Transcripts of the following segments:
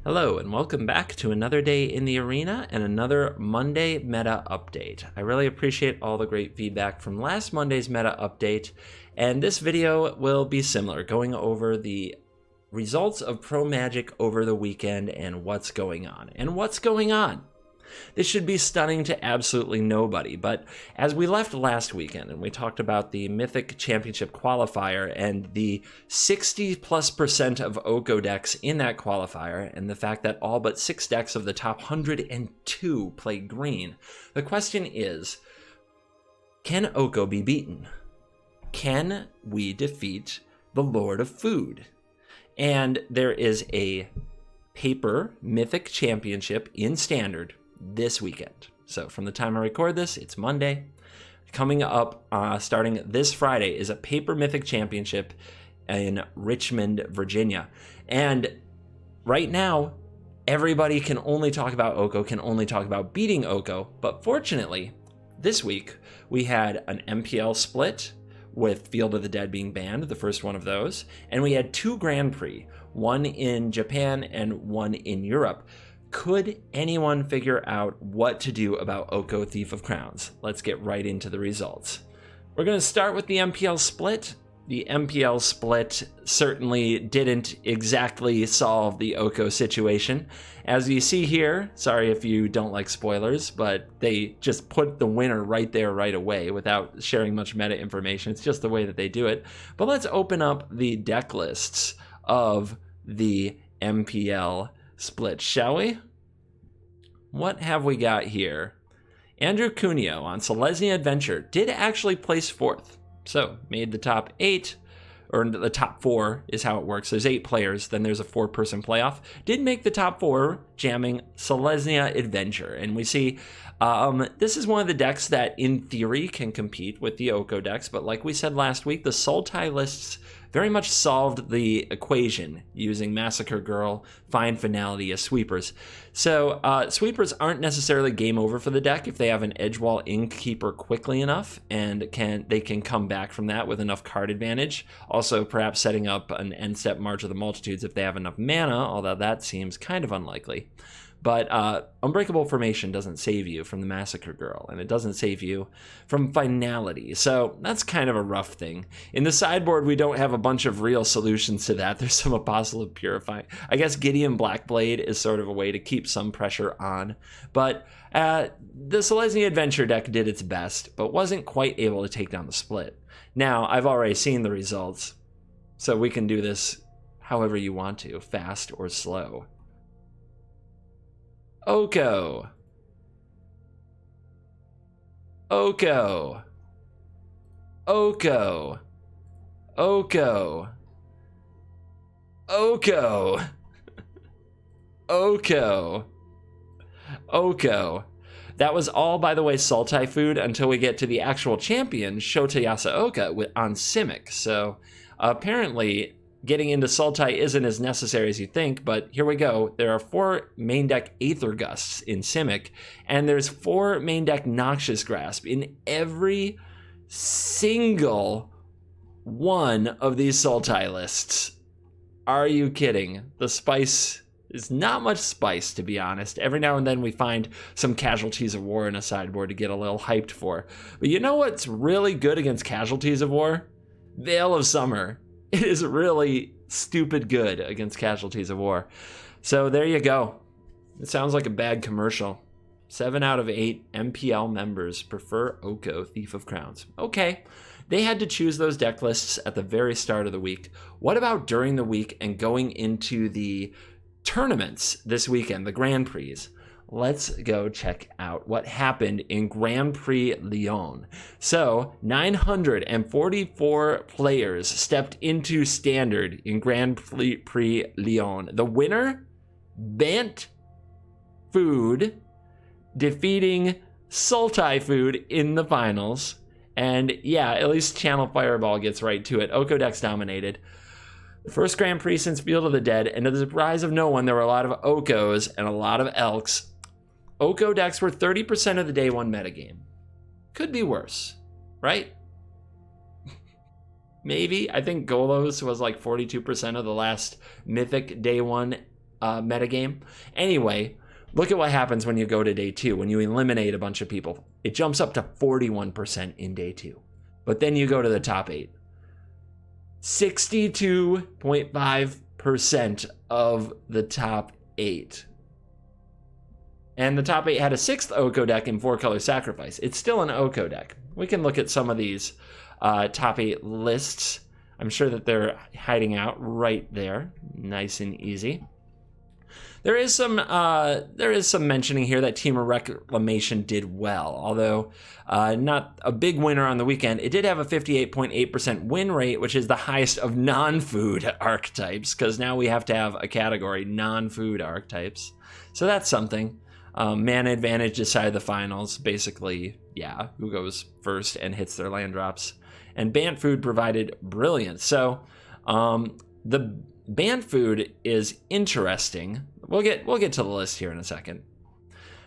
Hello and welcome back to another day in the arena and another Monday meta update. I really appreciate all the great feedback from last Monday's meta update, and this video will be similar, going over the results of Pro Magic over the weekend and what's going on. And what's going on? This should be stunning to absolutely nobody, but as we left last weekend and we talked about the Mythic Championship qualifier and the 60+% of Oko decks in that qualifier and the fact that all but 6 decks of the top 102 play green, the question is, can Oko be beaten? Can we defeat the Lord of Food? And there is a paper Mythic Championship in Standard this weekend. So from the time I record this, it's Monday. Coming up, starting this Friday, is a paper Mythic Championship in Richmond, Virginia. And right now, everybody can only talk about Oko, can only talk about beating Oko. But fortunately, this week, we had an MPL split with Field of the Dead being banned, the first one of those. And we had 2 Grand Prix, one in Japan and one in Europe. Could anyone figure out what to do about Oko Thief of Crowns? Let's get right into the results. We're going to start with the MPL split. The MPL split certainly didn't exactly solve the Oko situation. As you see here, sorry if you don't like spoilers, but they just put the winner right there right away without sharing much meta information. It's just the way that they do it. But let's open up the deck lists of the MPL split, shall we? What have we got here? Andrew Cuneo on Selesnya Adventure did actually place 4th. So made the top 8, or the top 4 is how it works. There's 8 players, then there's a 4-person playoff. Did make the top 4 jamming Selesnya Adventure. And we see this is one of the decks that in theory can compete with the Oko decks. But like we said last week, the Sultai lists very much solved the equation using Massacre Girl, Fine Finality as sweepers. So sweepers aren't necessarily game over for the deck if they have an Edgewall Innkeeper quickly enough, and they can come back from that with enough card advantage. Also, perhaps setting up an end-step March of the Multitudes if they have enough mana, although that seems kind of unlikely. But Unbreakable Formation doesn't save you from the Massacre Girl, and it doesn't save you from Finality. So that's kind of a rough thing. In the sideboard, we don't have a bunch of real solutions to that. There's some Apostle of Purifying. I guess Gideon Blackblade is sort of a way to keep some pressure on. But the Selesnya Adventure deck did its best, but wasn't quite able to take down the split. Now, I've already seen the results, so we can do this however you want to, fast or slow. Oko. Oko. Oko. Oko. Oko. Oko. Oko. That was all, by the way, Sultai food until we get to the actual champion, Shota Yasuoka, on Simic. So apparently getting into Sultai isn't as necessary as you think, but here we go. There are 4 main deck Aether Gusts in Simic, and there's 4 main deck Noxious Grasp in every single one of these Sultai lists. Are you kidding? The spice is not much spice, to be honest. Every now and then we find some Casualties of War in a sideboard to get a little hyped for. But you know what's really good against Casualties of War? Veil of Summer. It is really stupid good against Casualties of War. So there you go. It sounds like a bad commercial. 7 out of 8 MPL members prefer Oko Thief of Crowns. Okay, they had to choose those deck lists at the very start of the week. What about during the week and going into the tournaments this weekend, the Grand Prix? Let's go check out what happened in Grand Prix Lyon. So 944 players stepped into Standard in Grand Prix Lyon. The winner, Bant Food, defeating Sultai Food in the finals. And yeah, at least Channel Fireball gets right to it. Oko decks dominated. The first Grand Prix since Field of the Dead, and to the surprise of no one, there were a lot of Okos and a lot of Elks. Oko decks were 30% of the day 1 metagame. Could be worse, right? Maybe. I think Golos was like 42% of the last Mythic day 1 metagame. Anyway, look at what happens when you go to day 2, when you eliminate a bunch of people. It jumps up to 41% in day 2. But then you go to the top 8. 62.5% of the top 8. And the top 8 had a 6th Oko deck in 4-color sacrifice. It's still an Oko deck. We can look at some of these top 8 lists. I'm sure that they're hiding out right there. Nice and easy. There is some mentioning here that Team of Reclamation did well, although not a big winner on the weekend. It did have a 58.8% win rate, which is the highest of non-food archetypes, because now we have to have a category, non-food archetypes. So that's something. Mana advantage decided the finals. Basically, yeah, who goes first and hits their land drops. And Bant Food provided brilliance. So the Bant Food is interesting. We'll get to the list here in a second.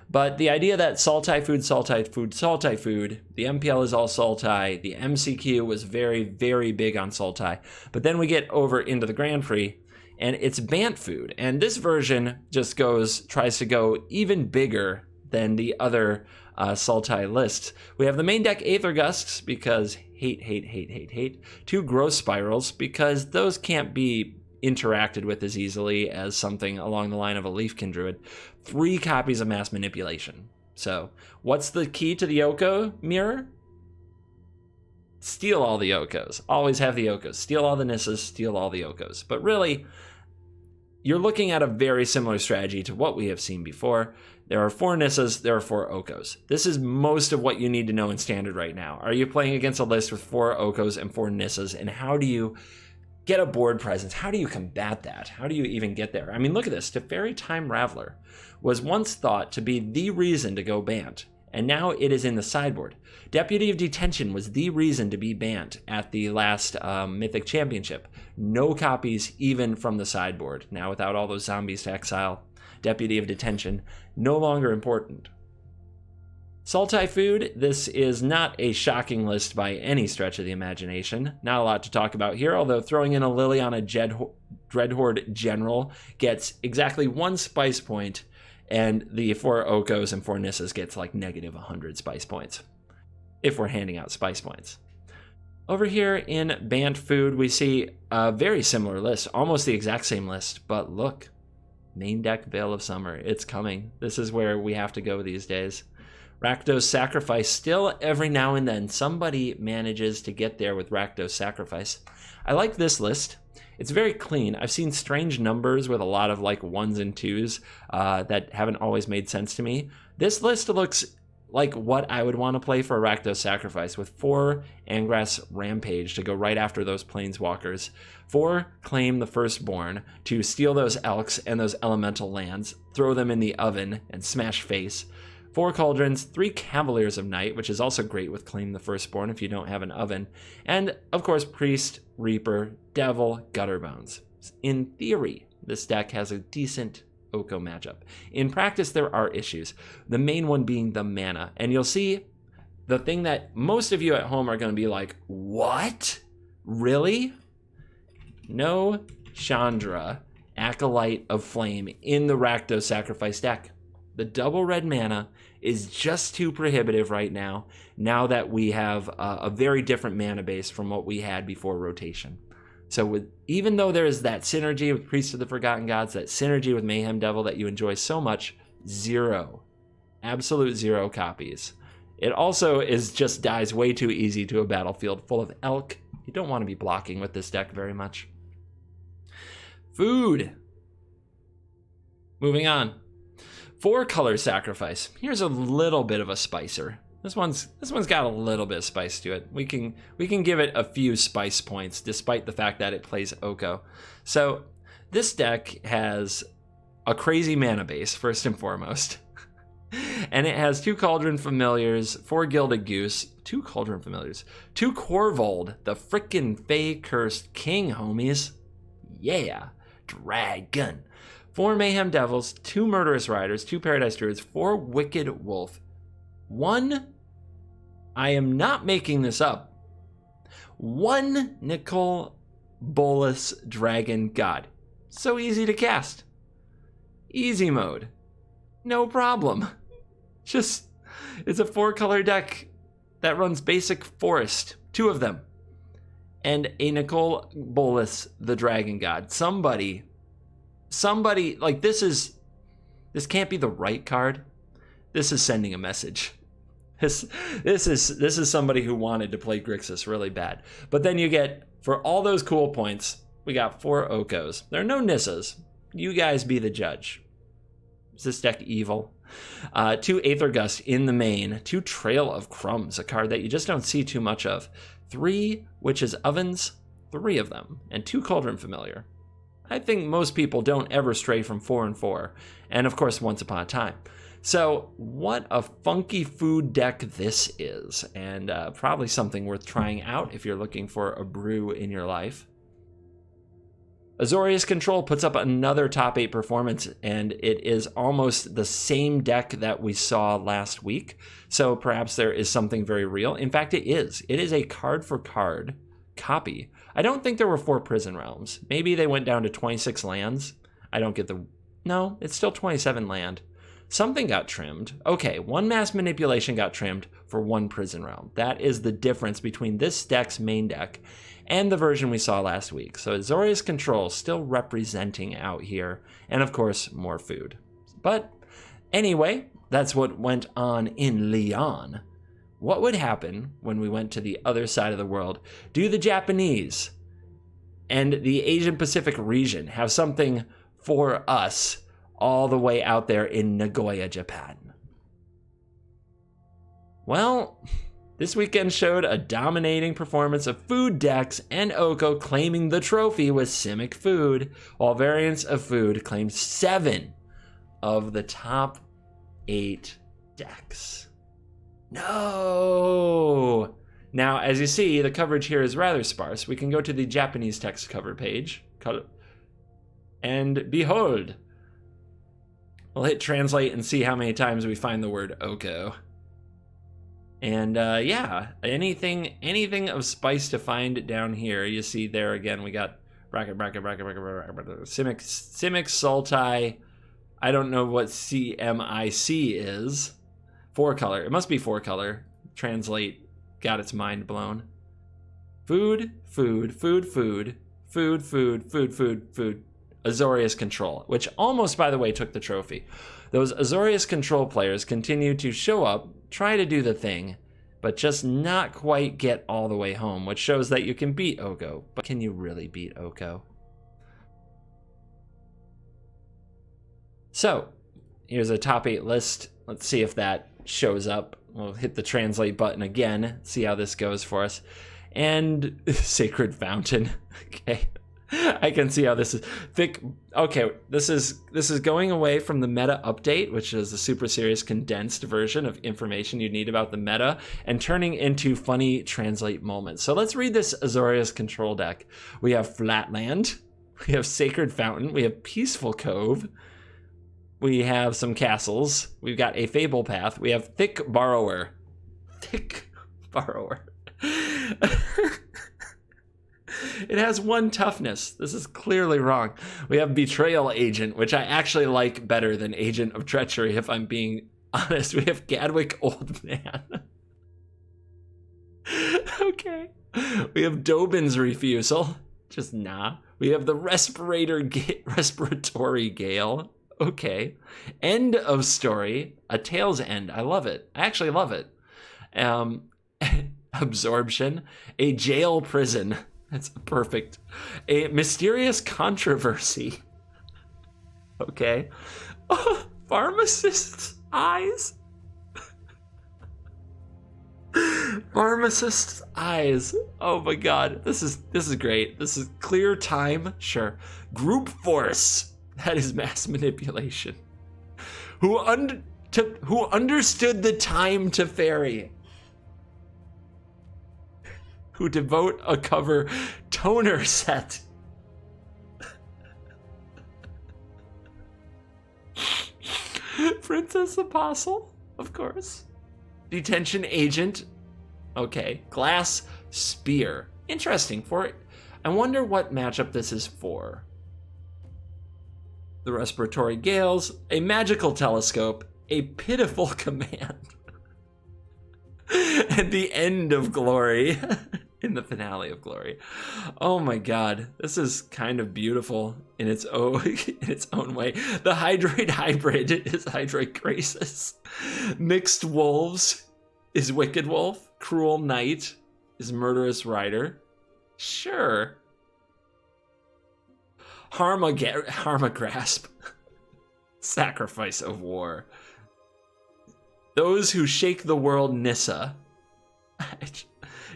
But the idea that Sultai Food, Sultai Food, Sultai Food, the MPL is all Sultai, the MCQ was very, very big on Sultai. But then we get over into the Grand Prix, and it's Bant Food. And this version just tries to go even bigger than the other Sultai lists. We have the main deck Aether Gusks, because hate. 2 Growth Spirals, because those can't be interacted with as easily as something along the line of a Leafkin Druid. 3 copies of Mass Manipulation. So, what's the key to the Oko mirror? Steal all the Okos. Always have the Okos. Steal all the Nissas, steal all the Okos. But really, you're looking at a very similar strategy to what we have seen before. There are 4 Nissas, there are 4 Okos. This is most of what you need to know in Standard right now. Are you playing against a list with 4 Okos and 4 Nissas, and how do you get a board presence? How do you combat that? How do you even get there? I mean, look at this. Teferi Time Raveler was once thought to be the reason to go Bant, and now it is in the sideboard. Deputy of Detention was the reason to be Bant at the last Mythic Championship. No copies even from the sideboard. Now without all those zombies to exile, Deputy of Detention, no longer important. Sultai Food, this is not a shocking list by any stretch of the imagination. Not a lot to talk about here, although throwing in a Liliana Dreadhorde General gets exactly 1 spice point, and the 4 Okos and 4 Nissas gets like negative 100 spice points, if we're handing out spice points. Over here in Bant Food, we see a very similar list, almost the exact same list, but look, main deck Veil of Summer, it's coming. This is where we have to go these days. Rakdos Sacrifice, still every now and then somebody manages to get there with Rakdos Sacrifice. I like this list. It's very clean. I've seen strange numbers with a lot of like 1s and 2s that haven't always made sense to me. This list looks like what I would want to play for a Rakdos Sacrifice, with 4 Angrass Rampage to go right after those Planeswalkers, 4 Claim the Firstborn to steal those Elks and those Elemental lands, throw them in the oven and smash face, 4 Cauldrons, 3 Cavaliers of Night, which is also great with Claim the Firstborn if you don't have an oven, and of course Priest, Reaper, Devil, Gutterbones. In theory, this deck has a decent Oko matchup. In practice, there are issues. The main one being the mana. And you'll see the thing that most of you at home are going to be like, what? Really? No Chandra, Acolyte of Flame in the Rakdos Sacrifice deck. The double red mana is just too prohibitive right now that we have a very different mana base from what we had before rotation. So even though there is that synergy with Priest of the Forgotten Gods, that synergy with Mayhem Devil that you enjoy so much, 0. Absolute 0 copies. It also just dies way too easy to a battlefield full of Elk. You don't want to be blocking with this deck very much. Food. Moving on. 4 color sacrifice. Here's a little bit of a spicer. This one's got a little bit of spice to it. We can give it a few spice points despite the fact that it plays Oko. So this deck has a crazy mana base, first and foremost. And it has 2 Cauldron Familiars, 4 Gilded Goose, 2 Cauldron Familiars, 2 Corvold, the frickin' Fey Cursed King, homies. Yeah, Dragon. 4 Mayhem Devils, 2 Murderous Riders, 2 Paradise Druids, 4 Wicked Wolf, 1, I am not making this up, 1 Nicol Bolas Dragon God. So easy to cast. Easy mode. No problem. Just, it's a 4-color deck that runs basic forest. 2 of them. And a Nicol Bolas, the Dragon God. Somebody, like this can't be the right card. This is sending a message. This is somebody who wanted to play Grixis really bad. But then you get, for all those cool points, we got 4 Okos. There are no Nissas. You guys be the judge. Is this deck evil? 2 Aether Gust in the main. 2 Trail of Crumbs, a card that you just don't see too much of. 3 Witch's Ovens, 3 of them, and 2 Cauldron Familiar. I think most people don't ever stray from 4 and 4, and of course Once Upon a Time. So what a funky food deck this is, and probably something worth trying out if you're looking for a brew in your life. Azorius Control puts up another top 8 performance, and it is almost the same deck that we saw last week. So perhaps there is something very real. In fact, it is. It is a card for card copy. I don't think there were 4 Prison Realms. Maybe they went down to 26 lands. I don't get the... No, it's still 27 land. Something got trimmed. Okay, 1 Mass Manipulation got trimmed for 1 Prison Realm. That is the difference between this deck's main deck and the version we saw last week. So Azorius Control still representing out here, and of course, more food. But anyway, that's what went on in Lyon. What would happen when we went to the other side of the world? Do the Japanese and the Asian Pacific region have something for us all the way out there in Nagoya, Japan? Well, this weekend showed a dominating performance of food decks, and Oko claiming the trophy with Simic Food, while variants of food claimed 7 of the top 8 decks. No! Now, as you see, the coverage here is rather sparse. We can go to the Japanese text cover page, and behold, we'll hit translate and see how many times we find the word Oko. And yeah, anything of spice to find down here. You see there again, we got bracket, Simic, Sultai. I don't know what CMIC is. 4-color. It must be 4-color. Translate. Got its mind blown. Food. Azorius Control, which almost, by the way, took the trophy. Those Azorius Control players continue to show up, try to do the thing, but just not quite get all the way home, which shows that you can beat Oko. But can you really beat Oko? So, here's a top 8 list. Let's see if that shows up. We'll hit the translate button again, see how this goes for us. And Sacred Fountain. Okay. I can see how this is thick. Okay, this is going away from the meta update, which is a super serious condensed version of information you need about the meta, and turning into funny translate moments. So let's read this Azorius Control deck. We have Flatland, we have Sacred Fountain, we have Peaceful Cove, we have some castles, we've got a Fable Path, we have Thick Borrower. It has 1 toughness. This is clearly wrong. We have Betrayal Agent, which I actually like better than Agent of Treachery, if I'm being honest. We have Gadwick Old Man. Okay. We have Dobin's Refusal. Just nah. We have the Respiratory Gale. Okay. End of Story. A Tale's End. I love it. I actually love it. Absorption. A Jail Prison. That's perfect. A Mysterious Controversy. Okay. Pharmacist's Eyes. Pharmacist's Eyes. Oh my god. This is great. This is Clear Time. Sure. Group Force. That is mass manipulation. Who understood the time to ferry. Who devote a cover toner set. Princess Apostle, of course. Detention Agent. Okay. Glass Spear. Interesting. I wonder what matchup this is for. the respiratory gales, a magical telescope, a pitiful command, and the end of glory in the finale of glory. Oh my god, this is kind of beautiful in its own way. The Hydroid hybrid is Hydroid Graces. Mixed Wolves is Wicked Wolf. Cruel Knight is Murderous Rider. Sure. Harma Grasp. Sacrifice of War. Those Who Shake the World, Nissa.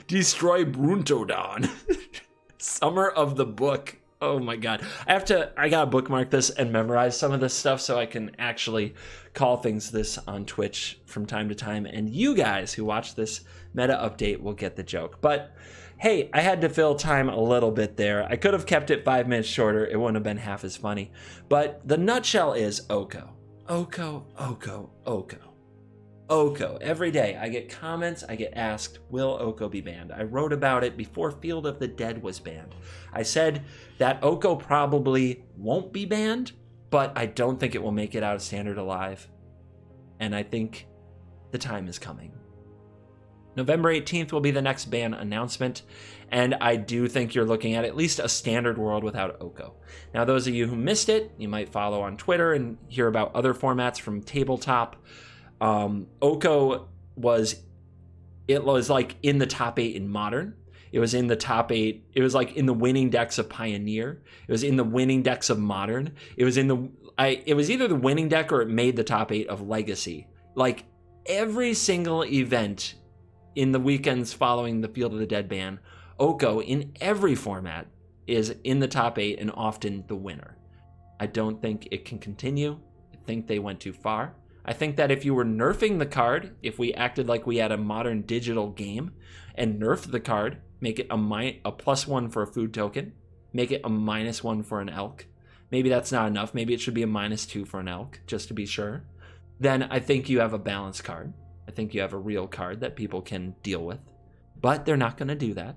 Destroy Bruntodon. Summer of the Book. Oh my god. I gotta bookmark this and memorize some of this stuff so I can actually call things this on Twitch from time to time. And you guys who watch this meta update will get the joke. But hey, I had to fill time a little bit there. I could have kept it 5 minutes shorter. It wouldn't have been half as funny. But the nutshell is Oko. Oko, Oko, Oko. Oko. Every day I get comments, I get asked, will Oko be banned? I wrote about it before Field of the Dead was banned. I said that Oko probably won't be banned, but I don't think it will make it out of Standard alive. And I think the time is coming. November 18th will be the next ban announcement, and I do think you're looking at least a Standard world without Oko. Now, those of you who missed it, you might follow on Twitter and hear about other formats from Tabletop. Oko was like in the top 8 in Modern. It was in the top 8. It was like in the winning decks of Pioneer. It was in the winning decks of Modern. It was either the winning deck or it made the top 8 of Legacy. Like every single event in the weekends following the Field of the Dead ban, Oko in every format is in the top 8 and often the winner. I don't think it can continue. I think they went too far. I think that if you were nerfing the card, if we acted like we had a modern digital game and nerfed the card, make it a +1 for a food token, make it a -1 for an elk. Maybe that's not enough. Maybe it should be a -2 for an elk, just to be sure. Then I think you have a balanced card. I think you have a real card that people can deal with. But they're not going to do that.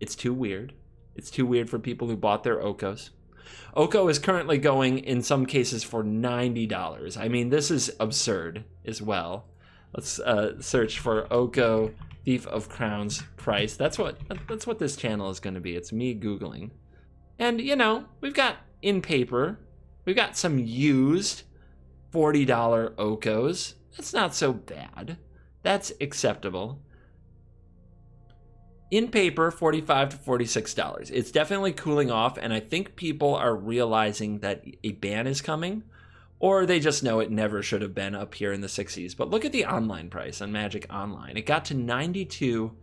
It's too weird. It's too weird for people who bought their Okos. Oko is currently going, in some cases, for $90. I mean, this is absurd as well. Let's search for Oko Thief of Crowns price. That's what this channel is going to be. It's me Googling. And, you know, we've got in paper, we've got some used $40 Okos. That's not so bad. That's acceptable. In paper, $45 to $46. It's definitely cooling off, and I think people are realizing that a ban is coming, or they just know it never should have been up here in the 60s. But look at the online price on Magic Online. It got to $92,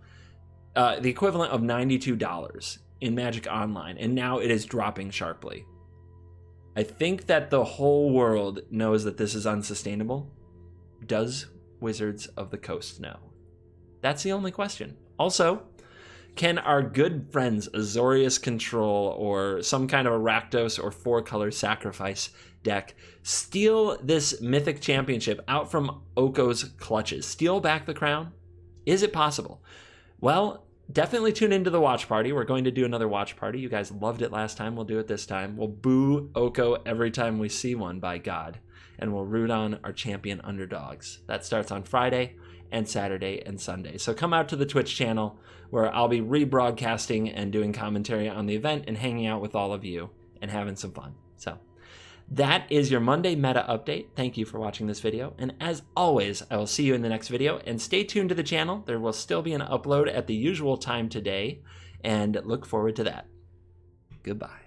the equivalent of $92 in Magic Online, and now it is dropping sharply. I think that the whole world knows that this is unsustainable. Does Wizards of the Coast know? That's the only question. Also, can our good friends Azorius Control or some kind of a Rakdos or 4-color Sacrifice deck steal this Mythic Championship out from Oko's clutches? Steal back the crown? Is it possible? Well, definitely tune into the watch party. We're going to do another watch party. You guys loved it last time. We'll do it this time. We'll boo Oko every time we see one, by God. And we'll root on our champion underdogs. That starts on Friday and Saturday and Sunday. So come out to the Twitch channel where I'll be rebroadcasting and doing commentary on the event and hanging out with all of you and having some fun. So that is your Monday meta update. Thank you for watching this video. And as always, I will see you in the next video. And stay tuned to the channel. There will still be an upload at the usual time today. And look forward to that. Goodbye.